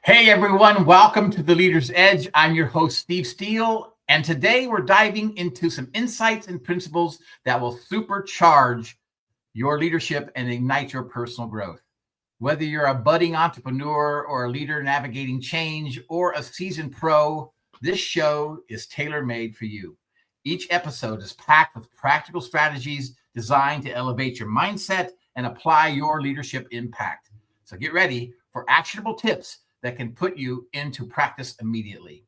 Hey everyone, welcome to The Leader's Edge. I'm your host, Steve Steele, and today we're diving into some insights and principles that will supercharge your leadership and ignite your personal growth. Whether you're a budding entrepreneur or a leader navigating change or a seasoned pro, this show is tailor-made for you. Each episode is packed with practical strategies designed to elevate your mindset and apply your leadership impact. So get ready for actionable tips that can put you into practice immediately.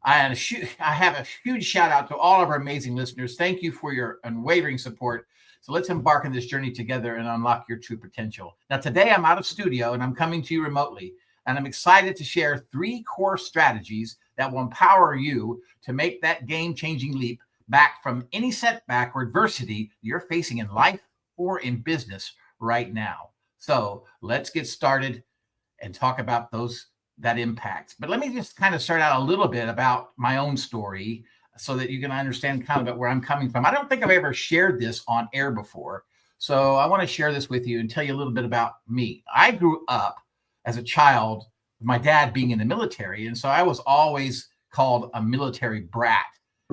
I have a huge shout out to all of our amazing listeners. Thank you for your unwavering support. So let's embark on this journey together and unlock your true potential. Now, today I'm out of studio and I'm coming to you remotely, and I'm excited to share 3 core strategies that will empower you to make that game-changing leap back from any setback or adversity you're facing in life or in business right now. So let's get started and talk about that impact. But let me just kind of start out a little bit about my own story so that you can understand kind of where I'm coming from. I don't think I've ever shared this on air before. So I want to share this with you and tell you a little bit about me. I grew up as a child with my dad being in the military. And so I was always called a military brat.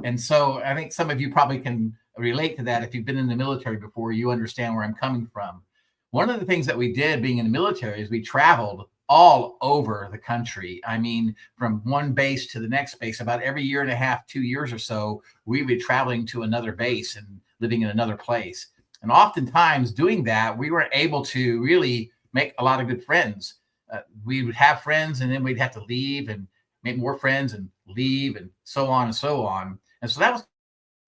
And so I think some of you probably can relate to that. If you've been in the military before, you understand where I'm coming from. One of the things that we did being in the military is we traveled all over the country. I mean, from one base to the next base, about every year and a half, 2 years or so, we would be traveling to another base and living in another place. And oftentimes doing that, we were able to really make a lot of good friends. We would have friends and then we'd have to leave and make more friends and leave and so on and so on. And so that was,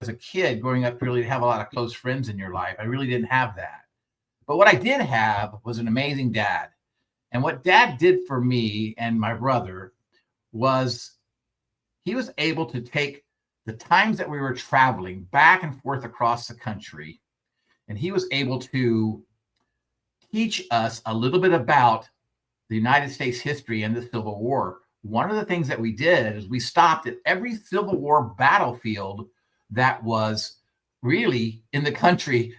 as a kid growing up, really to have a lot of close friends in your life. I really didn't have that. But what I did have was an amazing dad. And what dad did for me and my brother was he was able to take the times that we were traveling back and forth across the country, and he was able to teach us a little bit about the United States history and the Civil War. One of the things that we did is we stopped at every Civil War battlefield that was really in the country,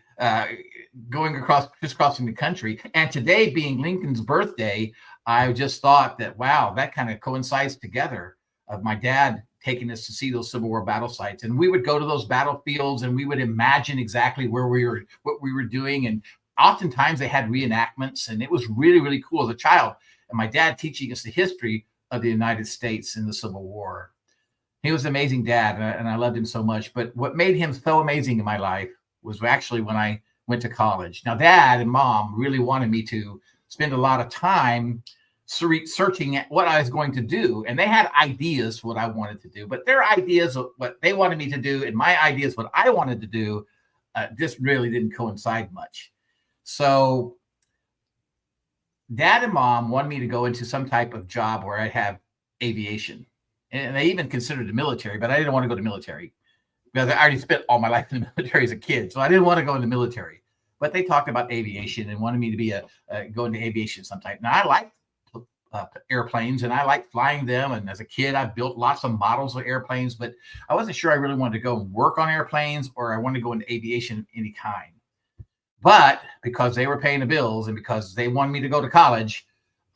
crisscrossing the country. And today being Lincoln's birthday, I just thought that, wow, that kind of coincides together of my dad taking us to see those Civil War battle sites. And we would go to those battlefields and we would imagine exactly what we were doing. And oftentimes they had reenactments, and it was really, really cool as a child. And my dad teaching us the history of the United States in the Civil War. He was an amazing dad, and I loved him so much. But what made him so amazing in my life was actually when I went to college. Now, dad and mom really wanted me to spend a lot of time searching at what I was going to do. And they had ideas what I wanted to do, but their ideas of what they wanted me to do and my ideas what I wanted to do just really didn't coincide much. So dad and mom wanted me to go into some type of job where I'd have aviation. And they even considered the military, but I didn't want to go to military, because I already spent all my life in the military as a kid. So I didn't want to go in the military. But they talked about aviation and wanted me to be go into aviation sometime. Now, I liked airplanes and I liked flying them. And as a kid, I built lots of models of airplanes, but I wasn't sure I really wanted to go and work on airplanes or I wanted to go into aviation of any kind. But because they were paying the bills and because they wanted me to go to college,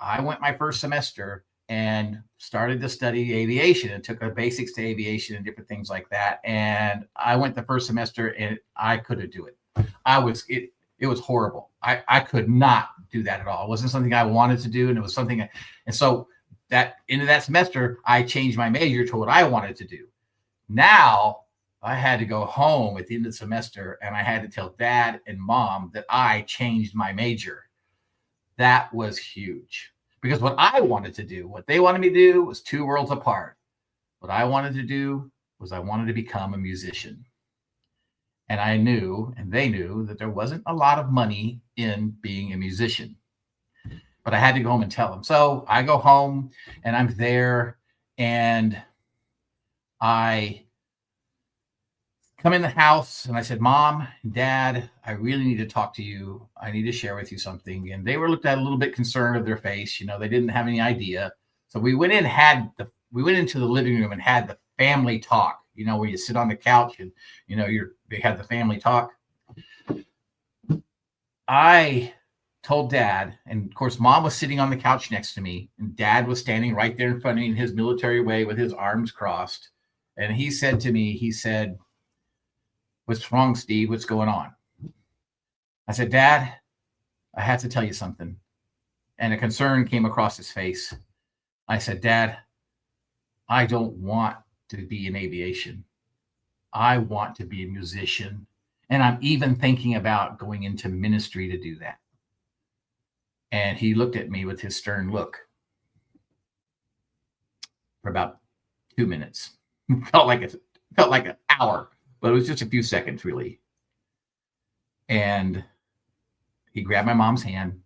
I went my first semester and started to study aviation and took the basics to aviation and different things like that. And I went the first semester and I couldn't do it. It was horrible. I could not do that at all. It wasn't something I wanted to do. And it was something, and so that into that semester, I changed my major to what I wanted to do. Now I had to go home at the end of the semester and I had to tell dad and mom that I changed my major. That was huge. Because what I wanted to do, what they wanted me to do was 2 worlds apart. What I wanted to do was I wanted to become a musician. And I knew, and they knew, that there wasn't a lot of money in being a musician. But I had to go home and tell them. So I go home and I'm there and I come in the house and I said, Mom, Dad, I really need to talk to you. I need to share with you something. And they were looked at a little bit concerned of their face. You know, they didn't have any idea. So we went into the living room and had the family talk, you know, where you sit on the couch and, you know, they had the family talk. I told Dad, and of course, Mom was sitting on the couch next to me, and Dad was standing right there in front of me in his military way with his arms crossed. And he said to me, he said, "What's wrong, Steve? What's going on?" I said, "Dad, I have to tell you something." And a concern came across his face. I said, "Dad, I don't want to be in aviation. I want to be a musician. And I'm even thinking about going into ministry to do that." And he looked at me with his stern look for about 2 minutes. felt like an hour, but it was just a few seconds, really. And he grabbed my mom's hand,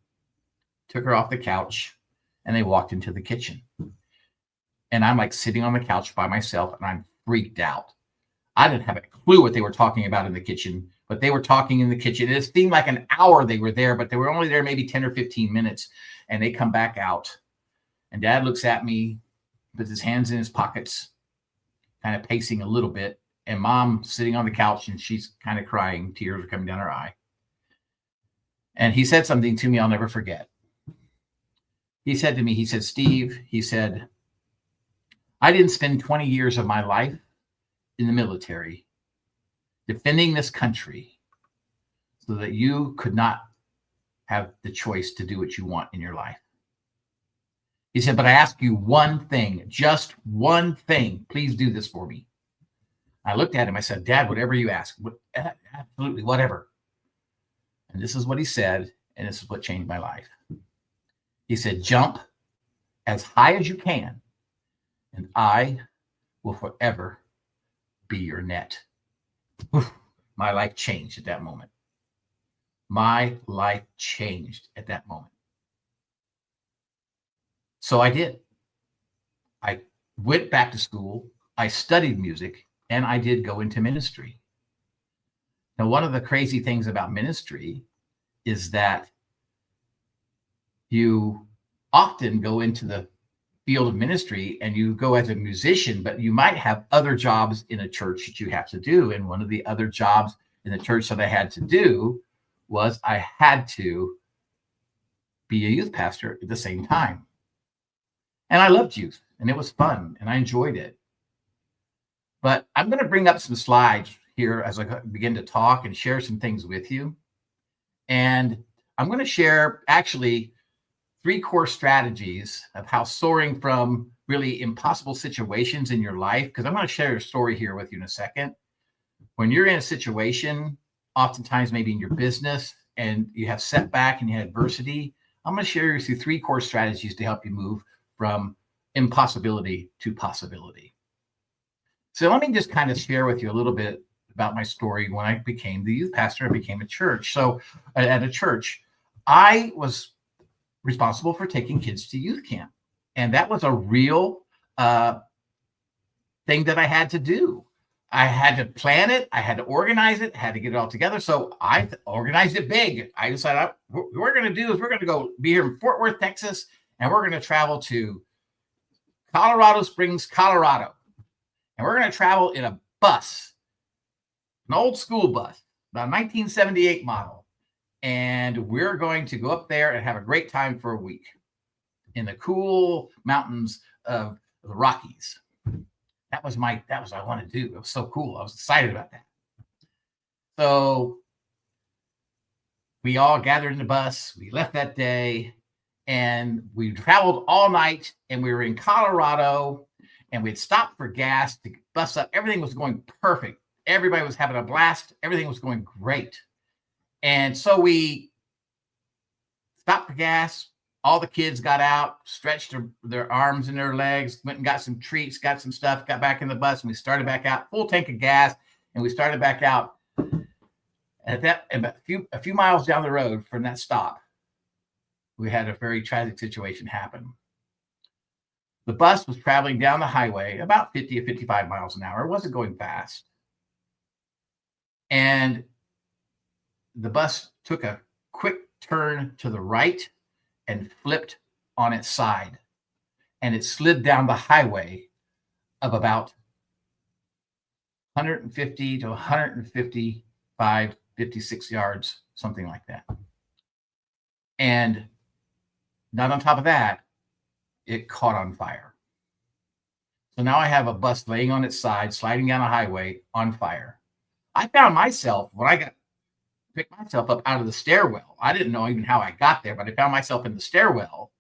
took her off the couch, and they walked into the kitchen. And I'm like sitting on the couch by myself, and I'm freaked out. I didn't have a clue what they were talking about in the kitchen, but they were talking in the kitchen. It seemed like an hour they were there, but they were only there maybe 10 or 15 minutes. And they come back out, and Dad looks at me, puts his hands in his pockets, kind of pacing a little bit. And Mom sitting on the couch, and she's kind of crying. Tears are coming down her eye. And he said something to me I'll never forget. He said to me, he said, "Steve," he said, "I didn't spend 20 years of my life in the military defending this country so that you could not have the choice to do what you want in your life." He said, "But I ask you one thing, just one thing. Please do this for me." I looked at him. I said, "Dad, whatever you ask, absolutely, whatever." And this is what he said, and this is what changed my life. He said, "Jump as high as you can, and I will forever be your net." My life changed at that moment. My life changed at that moment. So I did. I went back to school. I studied music, and I did go into ministry. Now, one of the crazy things about ministry is that you often go into the field of ministry and you go as a musician, but you might have other jobs in a church that you have to do. And one of the other jobs in the church that I had to do was I had to be a youth pastor at the same time. And I loved youth, and it was fun, and I enjoyed it. But I'm going to bring up some slides here as I begin to talk and share some things with you. And I'm going to share actually 3 core strategies of how soaring from really impossible situations in your life, because I'm going to share a story here with you in a second. When you're in a situation, oftentimes maybe in your business, and you have setback and you have adversity, I'm going to share with you 3 core strategies to help you move from impossibility to possibility. So let me just kind of share with you a little bit about my story when I became the youth pastor and became a church. So at a church, I was responsible for taking kids to youth camp. And that was a real thing that I had to do. I had to plan it. I had to organize it, had to get it all together. So I organized it big. I decided what we're going to do is we're going to go be here in Fort Worth, Texas, and we're going to travel to Colorado Springs, Colorado. And we're going to travel in a bus, an old school bus, about 1978 model. And we're going to go up there and have a great time for a week in the cool mountains of the Rockies. That was what I wanted to do. It was so cool. I was excited about that. So we all gathered in the bus. We left that day, and we traveled all night, and we were in Colorado, and we'd stopped for gas to bus up. Everything was going perfect. Everybody was having a blast. Everything was going great. And so we stopped for gas. All the kids got out, stretched their arms and their legs, went and got some treats, got some stuff, got back in the bus, and we started back out, full tank of gas, and we started back out. About a few miles down the road from that stop, we had a very tragic situation happen. The bus was traveling down the highway about 50 or 55 miles an hour. It wasn't going fast. And the bus took a quick turn to the right and flipped on its side. And it slid down the highway of about 150 to 155, 56 yards, something like that. And not on top of that, it caught on fire. So now I have a bus laying on its side, sliding down a highway on fire. I found myself, when I picked myself up out of the stairwell, I didn't know even how I got there, but I found myself in the stairwell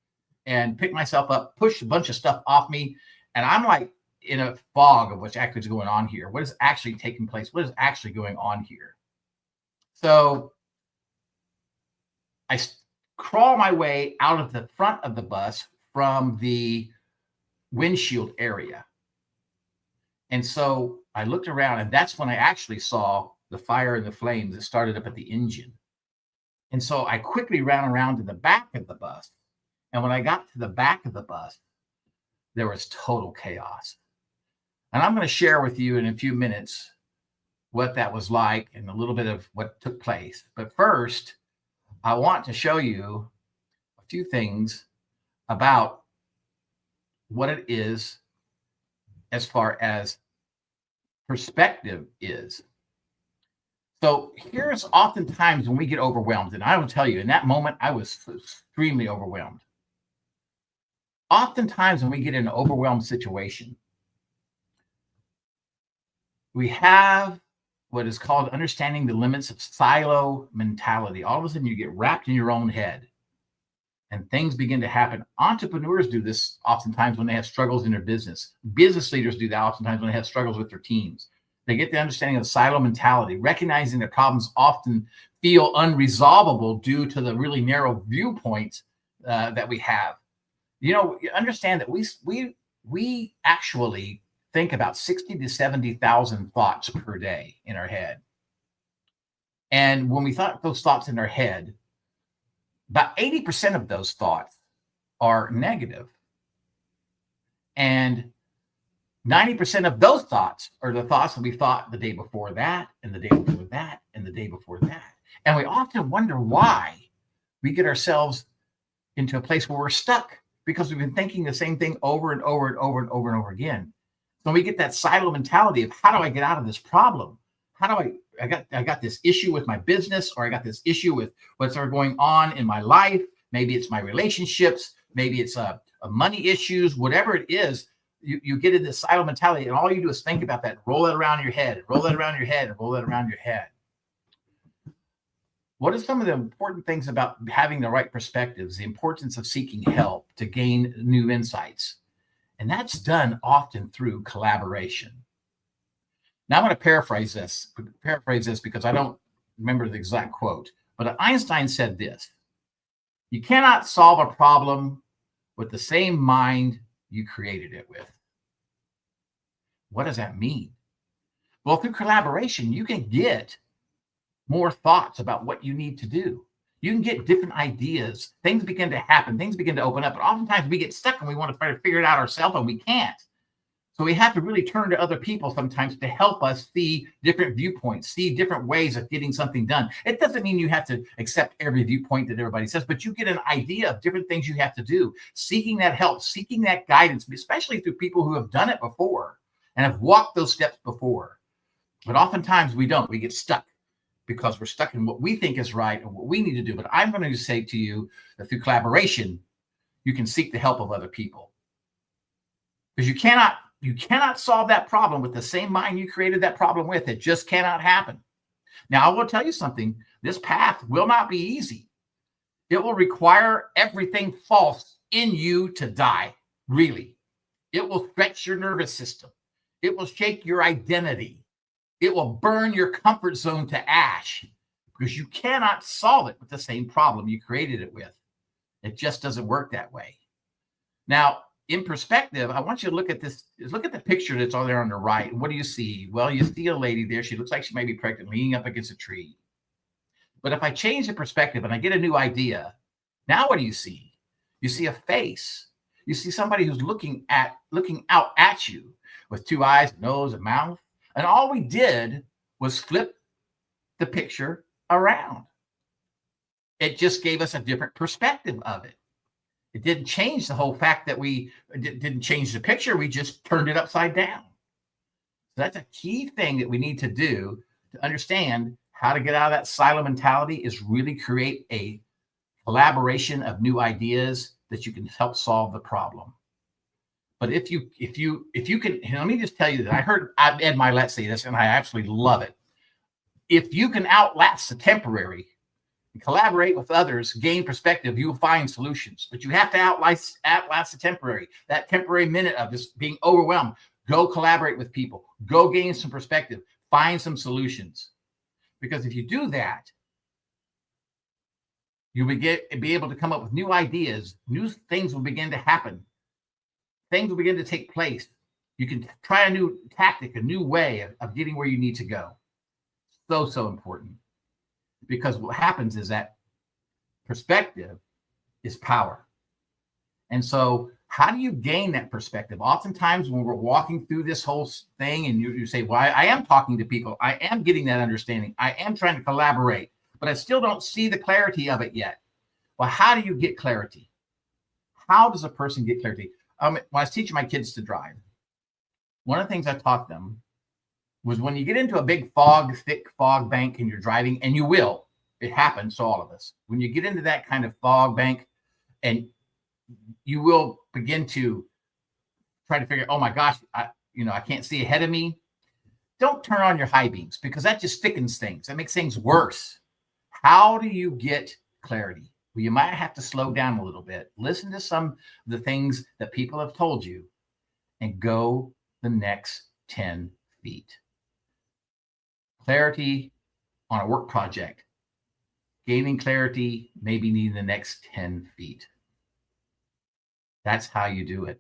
and picked myself up, pushed a bunch of stuff off me. And I'm like in a fog of what's actually going on here. What is actually taking place? What is actually going on here? So I crawl my way out of the front of the bus from the windshield area. And so I looked around, and that's when I actually saw the fire and the flames that started up at the engine. And so I quickly ran around to the back of the bus. And when I got to the back of the bus, there was total chaos. And I'm going to share with you in a few minutes what that was like and a little bit of what took place. But first, I want to show you a few things about what it is as far as perspective is. So here's oftentimes when we get overwhelmed, and I will tell you, in that moment, I was extremely overwhelmed. Oftentimes when we get in an overwhelmed situation, we have what is called understanding the limits of silo mentality. All of a sudden you get wrapped in your own head and things begin to happen. Entrepreneurs do this oftentimes when they have struggles in their business. Business leaders do that oftentimes when they have struggles with their teams. They get the understanding of silo mentality, recognizing that problems often feel unresolvable due to the really narrow viewpoints that we have. You know, you understand that we actually think about 60 to 70,000 thoughts per day in our head. And when we thought those thoughts in our head, about 80% of those thoughts are negative. And 90% of those thoughts are the thoughts that we thought the day before that, and the day before that, and the day before that. And we often wonder why we get ourselves into a place where we're stuck, because we've been thinking the same thing over and over and over and over and over again. So we get that silo mentality of, how do I get out of this problem? How do I got this issue with my business, or I got this issue with what's going on in my life. Maybe it's my relationships. Maybe it's money issues, whatever it is. You get in this silo mentality, and all you do is think about that, roll it around your head, and roll it around your head, and roll it around your head. What are some of the important things about having the right perspectives? The importance of seeking help to gain new insights. And that's done often through collaboration. Now I'm going to paraphrase this because I don't remember the exact quote, but Einstein said this: you cannot solve a problem with the same mind you created it with. What does that mean? Well, through collaboration, you can get more thoughts about what you need to do. You can get different ideas. Things begin to happen. Things begin to open up. But oftentimes we get stuck and we want to try to figure it out ourselves, and we can't. So we have to really turn to other people sometimes to help us see different viewpoints, see different ways of getting something done. It doesn't mean you have to accept every viewpoint that everybody says, but you get an idea of different things you have to do. Seeking that help, seeking that guidance, especially through people who have done it before and have walked those steps before. But oftentimes we don't. We get stuck because we're stuck in what we think is right and what we need to do. But I'm going to say to you that through collaboration, you can seek the help of other people. Because you cannot solve that problem with the same mind you created that problem with. It just cannot happen. Now, I will tell you something. This path will not be easy. It will require everything false in you to die, really. It will stretch your nervous system. It will shake your identity. It will burn your comfort zone to ash, because you cannot solve it with the same problem you created it with. It just doesn't work that way. Now, in perspective, I want you to look at this. Look at the picture that's on there on the right. What do you see? Well, you see a lady there. She looks like she may be pregnant, leaning up against a tree. But if I change the perspective and I get a new idea, now what do you see? You see a face. You see somebody who's looking out at you with two eyes, nose, and mouth. And all we did was flip the picture around. It just gave us a different perspective of it. It didn't change the whole fact that we didn't change the picture. We just turned it upside down. So that's a key thing that we need to do to understand how to get out of that silo mentality, is really create a collaboration of new ideas that you can help solve the problem. But if you can, let me just tell you that I heard Ed Milet say this, and I absolutely love it. If you can outlast the temporary and collaborate with others, gain perspective, you will find solutions. But you have to outlast the temporary, that temporary minute of just being overwhelmed. Go collaborate with people. Go gain some perspective. Find some solutions. Because if you do that, you will be able to come up with new ideas. New things will begin to happen. Things will begin to take place. You can try a new tactic, a new way of getting where you need to go. So important. Because what happens is that perspective is power. And so how do you gain that perspective? Oftentimes when we're walking through this whole thing and you say, well, I am talking to people. I am getting that understanding. I am trying to collaborate, but I still don't see the clarity of it yet. Well, how do you get clarity? How does a person get clarity? When I was teaching my kids to drive, one of the things I taught them was when you get into a big thick fog bank and you're driving, and you will, it happens to all of us. When you get into that kind of fog bank and you will begin to try to figure, oh my gosh, I can't see ahead of me. Don't turn on your high beams because that just thickens things. That makes things worse. How do you get clarity? Well, you might have to slow down a little bit. Listen to some of the things that people have told you and go the next 10 feet. Clarity on a work project. Gaining clarity, maybe needing the next 10 feet. That's how you do it.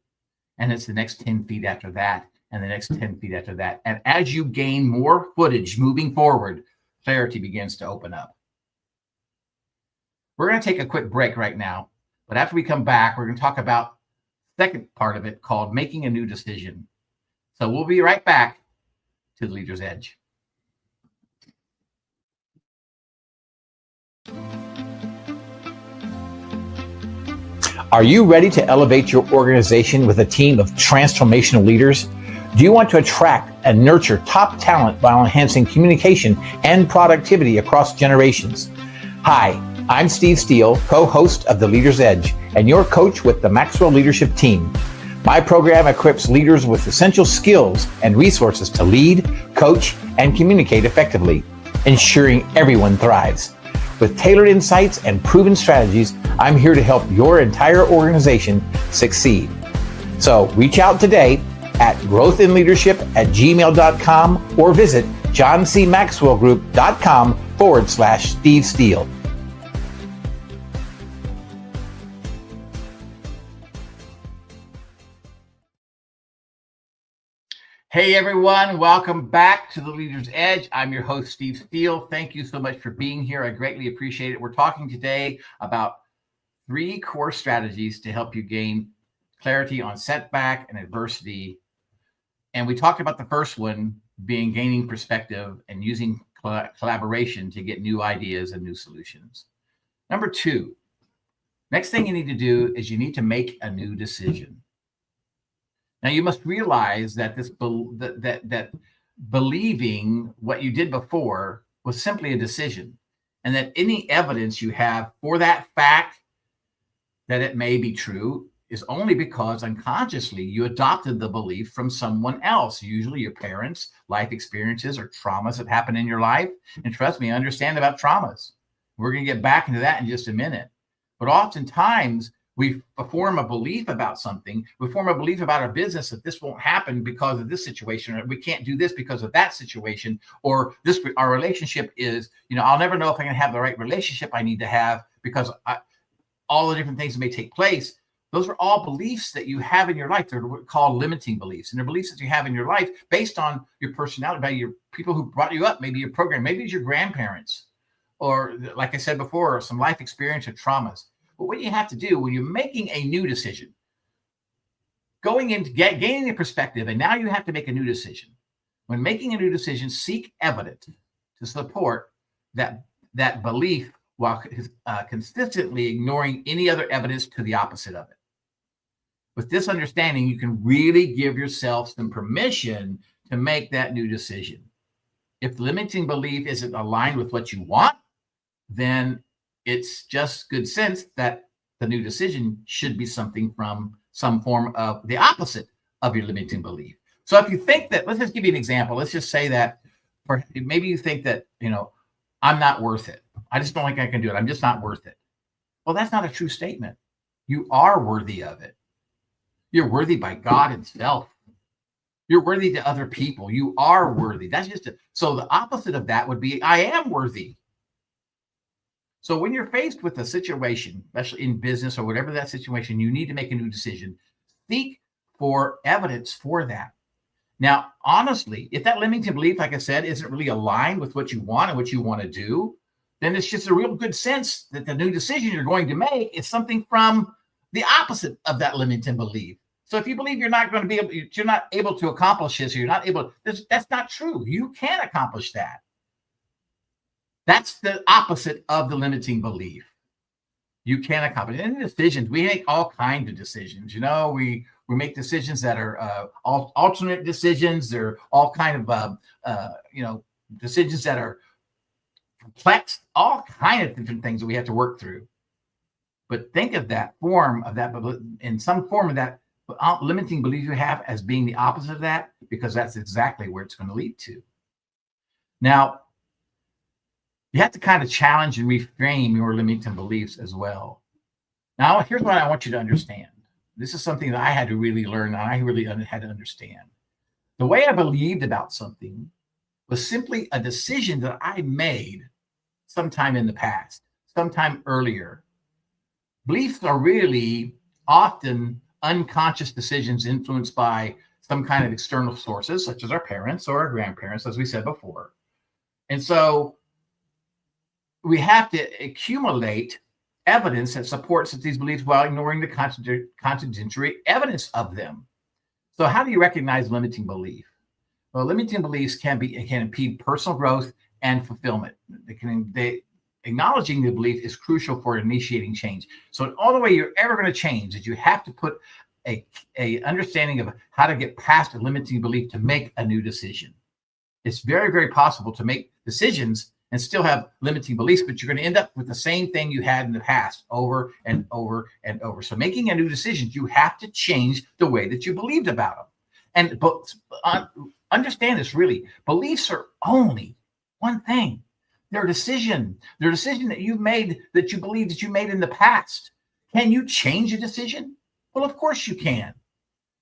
And it's the next 10 feet after that, and the next 10 feet after that. And as you gain more footage moving forward, clarity begins to open up. We're going to take a quick break right now, but after we come back, we're going to talk about the second part of it called making a new decision. So we'll be right back to the Leader's Edge. Are you ready to elevate your organization with a team of transformational leaders? Do you want to attract and nurture top talent while enhancing communication and productivity across generations? Hi, I'm Steve Steele, co-host of The Leader's Edge, and your coach with the Maxwell Leadership Team. My program equips leaders with essential skills and resources to lead, coach, and communicate effectively, ensuring everyone thrives. With tailored insights and proven strategies, I'm here to help your entire organization succeed. So reach out today at growthinleadership@gmail.com or visit johncmaxwellgroup.com/Steve Steele. Hey everyone, welcome back to the Leader's Edge. I'm your host, Steve Steele. Thank you so much for being here. I greatly appreciate it. We're talking today about 3 core strategies to help you gain clarity on setback and adversity. And we talked about the first one being gaining perspective and using collaboration to get new ideas and new solutions. Number 2, next thing you need to do is you need to make a new decision. Now you must realize that that believing what you did before was simply a decision, and that any evidence you have for that fact that it may be true is only because unconsciously you adopted the belief from someone else, usually your parents, life experiences, or traumas that happen in your life. And trust me, I understand about traumas. We're going to get back into that in just a minute. But oftentimes, we form a belief about something. We form a belief about our business that this won't happen because of this situation, or we can't do this because of that situation, or our relationship is, I'll never know if I'm going to have the right relationship I need to have because all the different things that may take place. Those are all beliefs that you have in your life. They're called limiting beliefs, and they're beliefs that you have in your life based on your personality, by your people who brought you up, maybe your program, maybe it's your grandparents, or like I said before, some life experience or traumas. But what you have to do when you're making a new decision, going into gaining a perspective, and now you have to make a new decision. When making a new decision, seek evidence to support that belief while consistently ignoring any other evidence to the opposite of it. With this understanding, you can really give yourself some permission to make that new decision. If the limiting belief isn't aligned with what you want, then it's just good sense that the new decision should be something from some form of the opposite of your limiting belief. So if you think that, let's just give you an example. Let's just say that maybe you think that, I'm not worth it. I just don't think I can do it. I'm just not worth it. Well, that's not a true statement. You are worthy of it. You're worthy by God Himself. You're worthy to other people. You are worthy. That's just it. So the opposite of that would be, I am worthy. So when you're faced with a situation, especially in business or whatever that situation, you need to make a new decision. Seek for evidence for that. Now, honestly, if that limiting belief, like I said, isn't really aligned with what you want and what you want to do, then it's just a real good sense that the new decision you're going to make is something from the opposite of that limiting belief. So if you believe you're not able to accomplish this, or you're not able, that's not true. You can accomplish that. That's the opposite of the limiting belief. You can accomplish it. In decisions, we make all kinds of decisions. We make decisions that are alternate decisions. They're all kind of decisions that are complex. All kind of different things that we have to work through. But think of that form of that, in some form of that limiting belief you have as being the opposite of that, because that's exactly where it's going to lead to. Now, you have to kind of challenge and reframe your limiting beliefs as well. Now, here's what I want you to understand. This is something that I had to really learn, and I really had to understand. The way I believed about something was simply a decision that I made sometime in the past, sometime earlier. Beliefs are really often unconscious decisions influenced by some kind of external sources, such as our parents or our grandparents, as we said before. And so we have to accumulate evidence that supports these beliefs while ignoring the contradictory evidence of them. So how do you recognize limiting belief? Well, limiting beliefs can impede personal growth and fulfillment. Acknowledging the belief is crucial for initiating change. So all the way you're ever going to change is you have to put a understanding of how to get past a limiting belief to make a new decision. It's very, very possible to make decisions and still have limiting beliefs, but you're going to end up with the same thing you had in the past over and over and over. So making a new decision, you have to change the way that you believed about them. Understand this, really. Beliefs are only one thing. They're a decision. They're a decision that you've made, that you believe that you made in the past. Can you change a decision? Well, of course you can.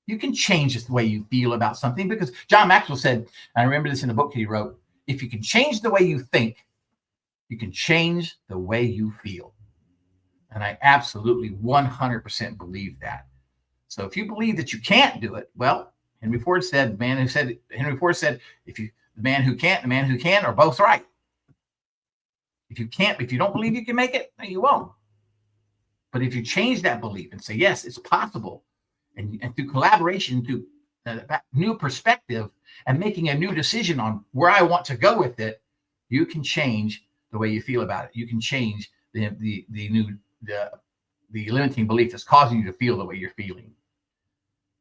You can change the way you feel about something, because John Maxwell said, I remember this in a book he wrote, if you can change the way you think, you can change the way you feel. And I absolutely 100% believe that. So if you believe that you can't do it, well, Henry Ford said, if the man who can't, the man who can are both right. If you don't believe you can make it, then you won't. But if you change that belief and say, yes, it's possible, and through collaboration, through that new perspective and making a new decision on where I want to go with it, you can change the way you feel about it. You can change the limiting belief that's causing you to feel the way you're feeling.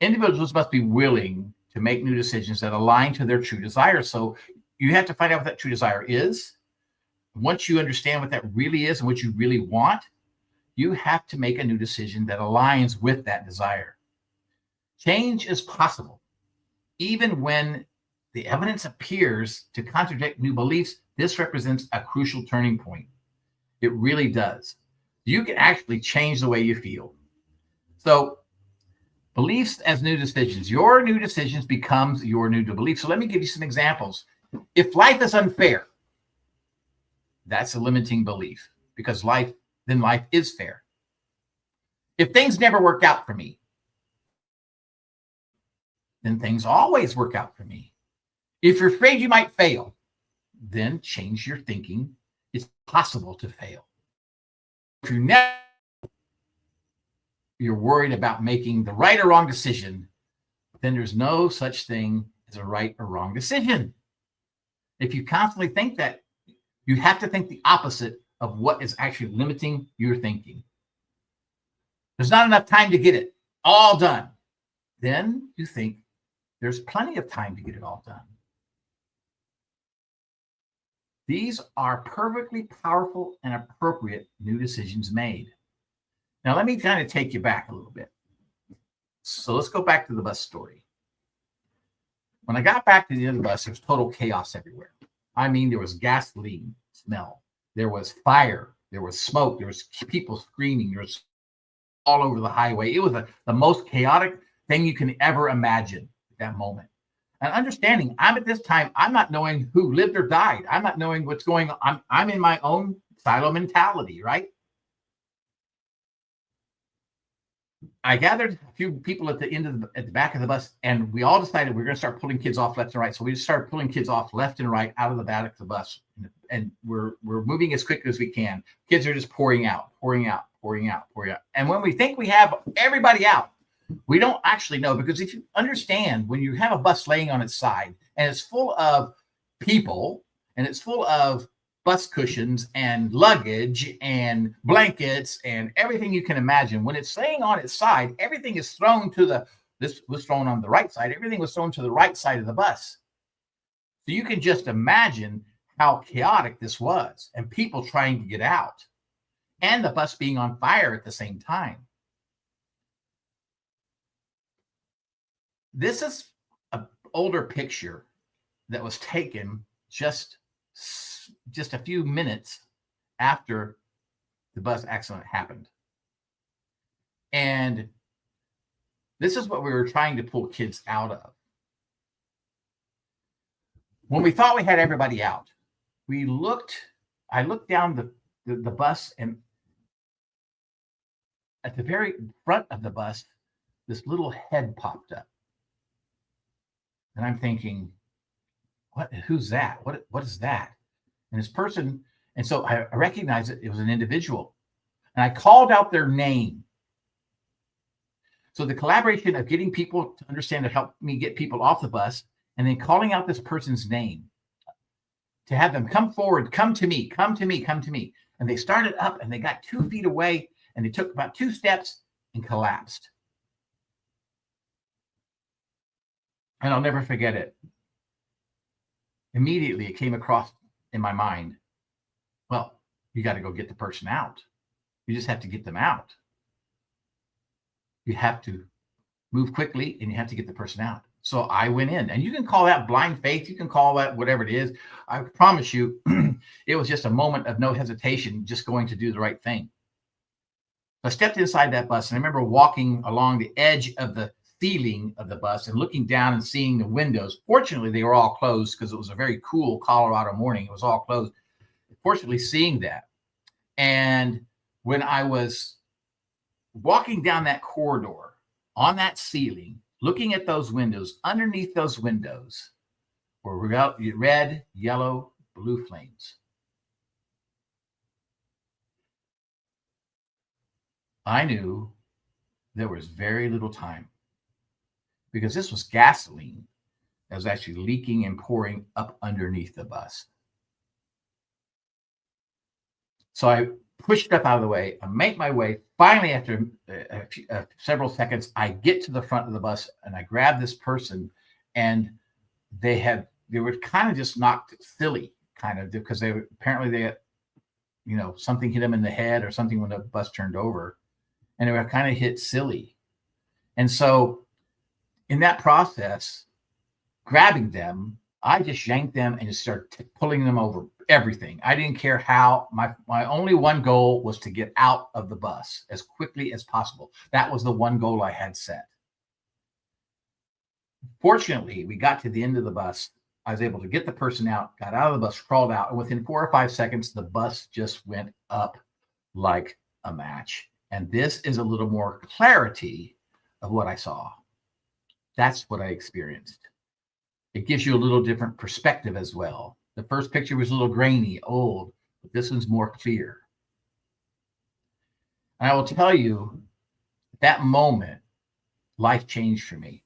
Individuals must be willing to make new decisions that align to their true desires. So you have to find out what that true desire is. Once you understand what that really is and what you really want, you have to make a new decision that aligns with that desire. Change is possible. Even when the evidence appears to contradict new beliefs, this represents a crucial turning point. It really does. You can actually change the way you feel. So beliefs as new decisions. Your new decisions becomes your new belief. So let me give you some examples. If life is unfair, that's a limiting belief, because life is fair. If things never work out for me, then things always work out for me. If you're afraid you might fail, then change your thinking. It's possible to fail. If you're worried about making the right or wrong decision, then there's no such thing as a right or wrong decision. If you constantly think that, you have to think the opposite of what is actually limiting your thinking. There's not enough time to get it all done. Then you think there's plenty of time to get it all done. These are perfectly powerful and appropriate new decisions made. Now, let me kind of take you back a little bit. So let's go back to the bus story. When I got back to the end of the bus, there was total chaos everywhere. I mean, there was gasoline smell. There was fire. There was smoke. There was people screaming. There was all over the highway. It was the most chaotic thing you can ever imagine at that moment. And understanding, I'm at this time, I'm not knowing who lived or died. I'm not knowing what's going on. I'm in my own silo mentality, right? I gathered a few people at the back of the bus, and we all decided we're going to start pulling kids off left and right. So we just started pulling kids off left and right out of the back of the bus, and we're moving as quickly as we can. Kids are just pouring out. And when we think we have everybody out, we don't actually know, because if you understand, when you have a bus laying on its side and it's full of people and it's full of bus cushions and luggage and blankets and everything you can imagine, when it's laying on its side, everything is thrown to this was thrown on the right side. Everything was thrown to the right side of the bus. So you can just imagine how chaotic this was, and people trying to get out, and the bus being on fire at the same time. This is an older picture that was taken just a few minutes after the bus accident happened. And this is what we were trying to pull kids out of. When we thought we had everybody out, I looked down the bus, and at the very front of the bus, this little head popped up. And I'm thinking, who's that? What is that? And this person, and so I recognized it was an individual. And I called out their name. So the collaboration of getting people to understand to help me get people off the bus, and then calling out this person's name to have them come forward, come to me. And they started up, and they got 2 feet away, and they took about 2 steps and collapsed. And I'll never forget it. Immediately, it came across in my mind, well, you got to go get the person out. You just have to get them out. You have to move quickly, and you have to get the person out. So I went in, and you can call that blind faith. You can call that whatever it is. I promise you, it was just a moment of no hesitation, just going to do the right thing. I stepped inside that bus, and I remember walking along the edge of the ceiling of the bus and looking down and seeing the windows. Fortunately, they were all closed because it was a very cool Colorado morning. It was all closed. Fortunately, seeing that. And when I was walking down that corridor on that ceiling, looking at those windows, underneath those windows were red, yellow, blue flames. I knew there was very little time, because this was gasoline that was actually leaking and pouring up underneath the bus. So I pushed up out of the way. I make my way. Finally, after several seconds, I get to the front of the bus, and I grab this person, and they were kind of just knocked silly, kind of, because they had, something hit them in the head or something when the bus turned over, and they were kind of hit silly. And so in that process, grabbing them, I just yanked them and just started pulling them over everything. I didn't care how. My only one goal was to get out of the bus as quickly as possible. That was the one goal I had set. Fortunately, we got to the end of the bus. I was able to get the person out, got out of the bus, crawled out, and within 4 or 5 seconds, the bus just went up like a match. And this is a little more clarity of what I saw. That's what I experienced. It gives you a little different perspective as well. The first picture was a little grainy, old, but this one's more clear. And I will tell you, that moment, life changed for me.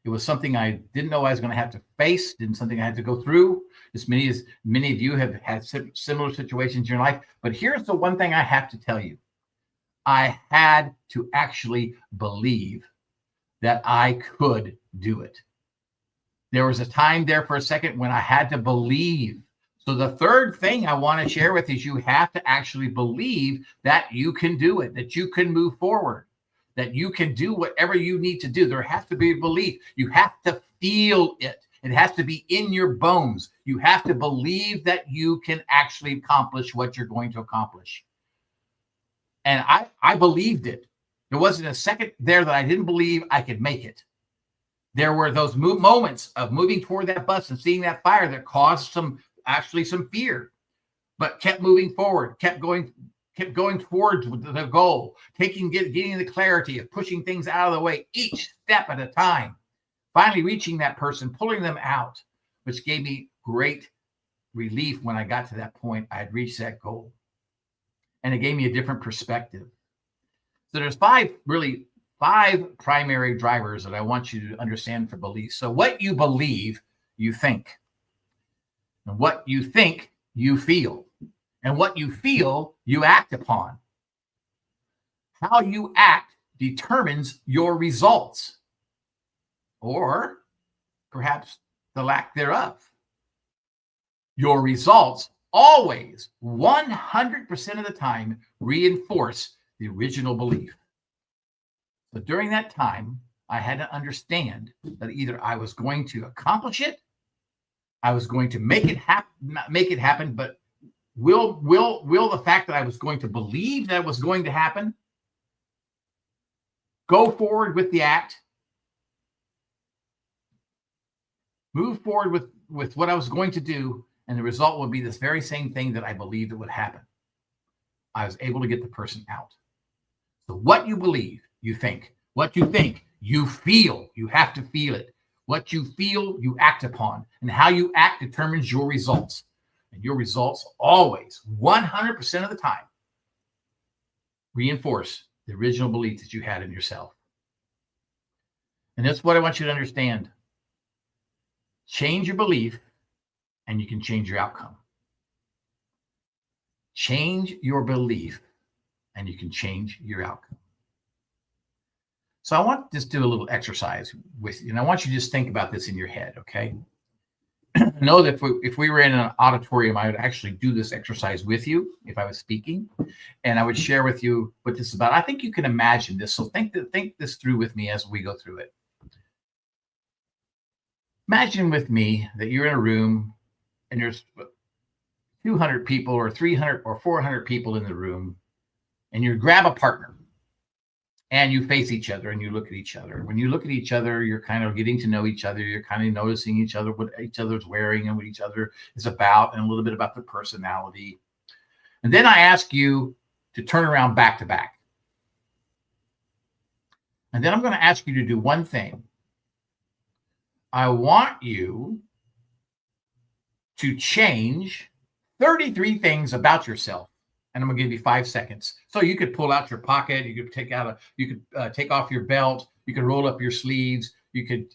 It was something I didn't know I was going to have to face, something I had to go through. As many of you have had similar situations in your life. But here's the one thing I have to tell you. I had to actually believe that I could do it. There was a time there for a second when I had to believe. So the third thing I want to share with is you have to actually believe that you can do it, that you can move forward, that you can do whatever you need to do. There has to be a belief. You have to feel it. It has to be in your bones. You have to believe that you can actually accomplish what you're going to accomplish. And I believed it. There wasn't a second there that I didn't believe I could make it. There were those moments of moving toward that bus and seeing that fire that caused some fear, but kept moving forward, kept going towards the goal, getting the clarity of pushing things out of the way, each step at a time, finally reaching that person, pulling them out, which gave me great relief when I got to that point. I had reached that goal, and it gave me a different perspective. So there's five primary drivers that I want you to understand for belief. So what you believe, you think. And what you think, you feel. And what you feel, you act upon. How you act determines your results, or perhaps the lack thereof. Your results always, 100% of the time, reinforce the original belief. So during that time, I had to understand that either I was going to accomplish it, I was going to make it happen, but will the fact that I was going to believe that it was going to happen, go forward with the act, move forward with what I was going to do, and the result would be this very same thing that I believed it would happen. I was able to get the person out. So what you believe, you think. What you think, you feel. You have to feel it. What you feel, you act upon. And how you act determines your results. And your results always, 100% of the time, reinforce the original belief that you had in yourself. And that's what I want you to understand. Change your belief, and you can change your outcome. Change your belief, and you can change your outcome. So I want to just do a little exercise with you, and I want you to just think about this in your head, okay? Know that if we were in an auditorium, I would actually do this exercise with you if I was speaking, and I would share with you what this is about. I think you can imagine this, so think this through with me as we go through it. Imagine with me that you're in a room, and there's 200 people or 300 or 400 people in the room, and you grab a partner. And you face each other and you look at each other. When you look at each other, you're kind of getting to know each other. You're kind of noticing each other, what each other's wearing and what each other is about, and a little bit about their personality. And then I ask you to turn around back to back. And then I'm going to ask you to do one thing. I want you to change 33 things about yourself. And I'm going to give you 5 seconds. So you could pull out your pocket. You could take off your belt. You could roll up your sleeves. You can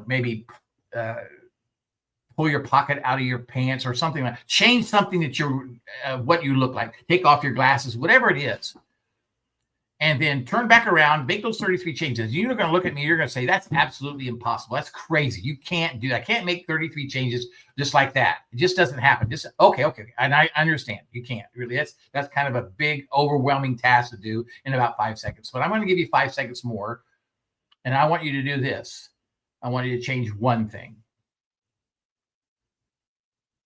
maybe pull your pocket out of your pants or something like. Change something that you're what you look like. Take off your glasses, whatever it is, and then turn back around. Make those 33 changes. You're going to look at me. You're going to say, "That's absolutely impossible. That's crazy. You can't do that. I can't make 33 changes just like that. It just doesn't happen." Just okay. And I understand you can't really. That's kind of a big, overwhelming task to do in about 5 seconds. But I'm going to give you 5 seconds more, and I want you to do this. I want you to change one thing.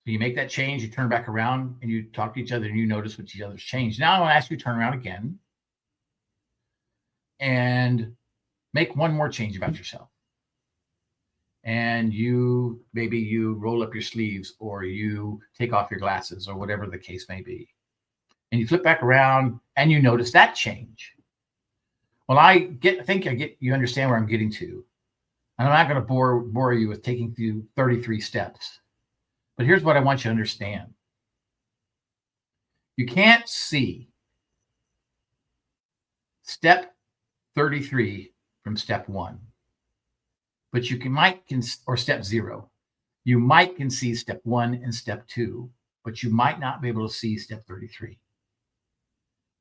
So you make that change. You turn back around and you talk to each other, and you notice what each other's changed. Now I want to ask you to turn around again and make one more change about yourself. And maybe you roll up your sleeves, or you take off your glasses, or whatever the case may be. And you flip back around and you notice that change. Well, I think you understand where I'm getting to. And I'm not going to bore you with taking through 33 steps. But here's what I want you to understand. You can't see step 33 from step 1, but or step 0. You can see step 1 and step 2, but you might not be able to see step 33.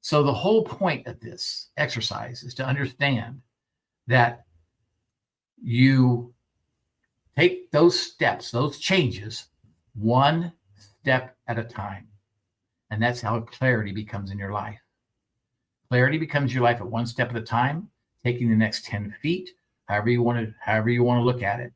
So the whole point of this exercise is to understand that you Take those steps, those changes, one step at a time. And that's how clarity becomes in your life. Clarity becomes your life at one step at a time, taking the next 10 feet, however you want to look at it.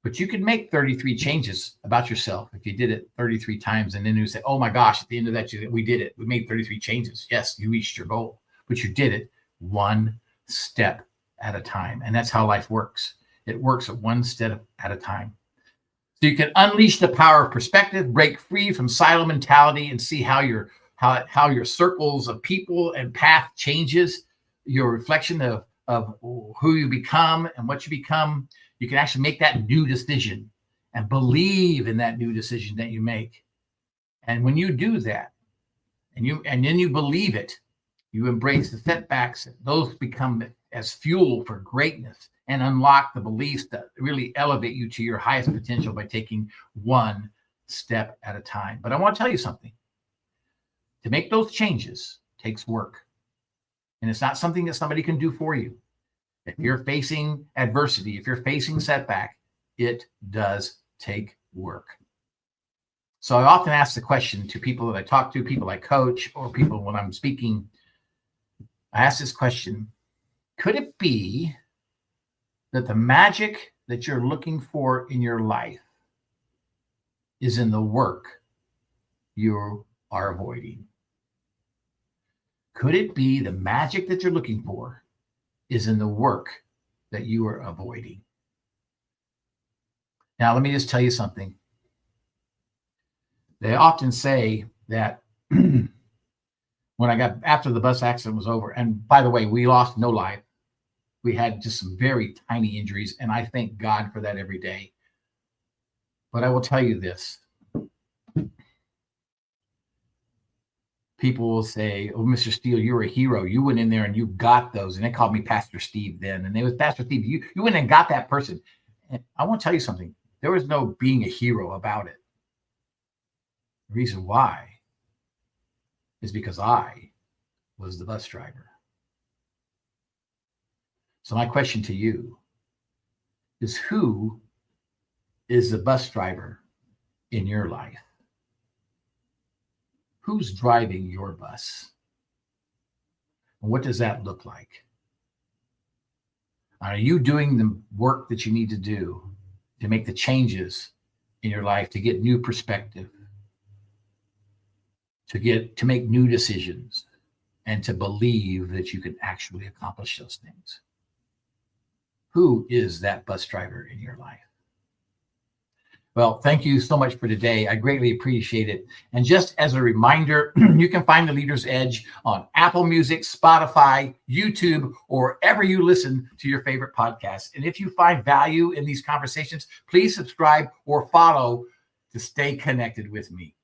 But you could make 33 changes about yourself if you did it 33 times. And then you say, oh my gosh, at the end of that, we did it. We made 33 changes. Yes, you reached your goal, but you did it one step at a time. And that's how life works. It works at one step at a time. So you can unleash the power of perspective, break free from silo mentality, and see how your circles of people and path changes, your reflection of who you become and what you become. You can actually make that new decision and believe in that new decision that you make. And when you do that, and then you believe it, you embrace the setbacks. Those become as fuel for greatness and unlock the beliefs that really elevate you to your highest potential by taking one step at a time. But I want to tell you something. To make those changes takes work. And it's not something that somebody can do for you. If you're facing adversity, if you're facing setback, it does take work. So I often ask the question to people that I talk to, people I coach, or people when I'm speaking. I ask this question: could it be that the magic that you're looking for in your life is in the work you are avoiding? Could it be the magic that you're looking for is in the work that you are avoiding? Now, let me just tell you something. They often say that after the bus accident was over, and by the way, we lost no life. We had just some very tiny injuries, and I thank God for that every day. But I will tell you this. People will say, oh, Mr. Steele, you're a hero. You went in there and you got those. And they called me Pastor Steve then. And it was Pastor Steve. You went and got that person. And I want to tell you something. There was no being a hero about it. The reason why is because I was the bus driver. So my question to you is, who is the bus driver in your life? Who's driving your bus? And what does that look like? Are you doing the work that you need to do to make the changes in your life, to get new perspective, to make new decisions, and to believe that you can actually accomplish those things? Who is that bus driver in your life? Well, thank you so much for today. I greatly appreciate it. And just as a reminder, you can find The Leader's Edge on Apple Music, Spotify, YouTube, or wherever you listen to your favorite podcasts. And if you find value in these conversations, please subscribe or follow to stay connected with me.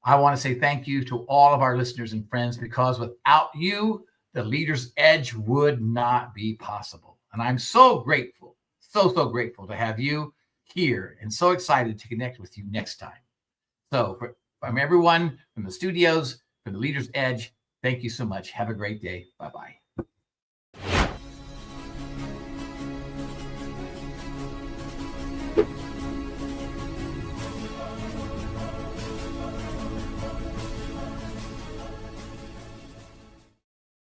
I want to say thank you to all of our listeners and friends, because without you, The Leader's Edge would not be possible. And I'm so grateful, so grateful to have you here, and so excited to connect with you next time. So from everyone, from the studios, from The Leader's Edge, thank you so much. Have a great day. Bye-bye.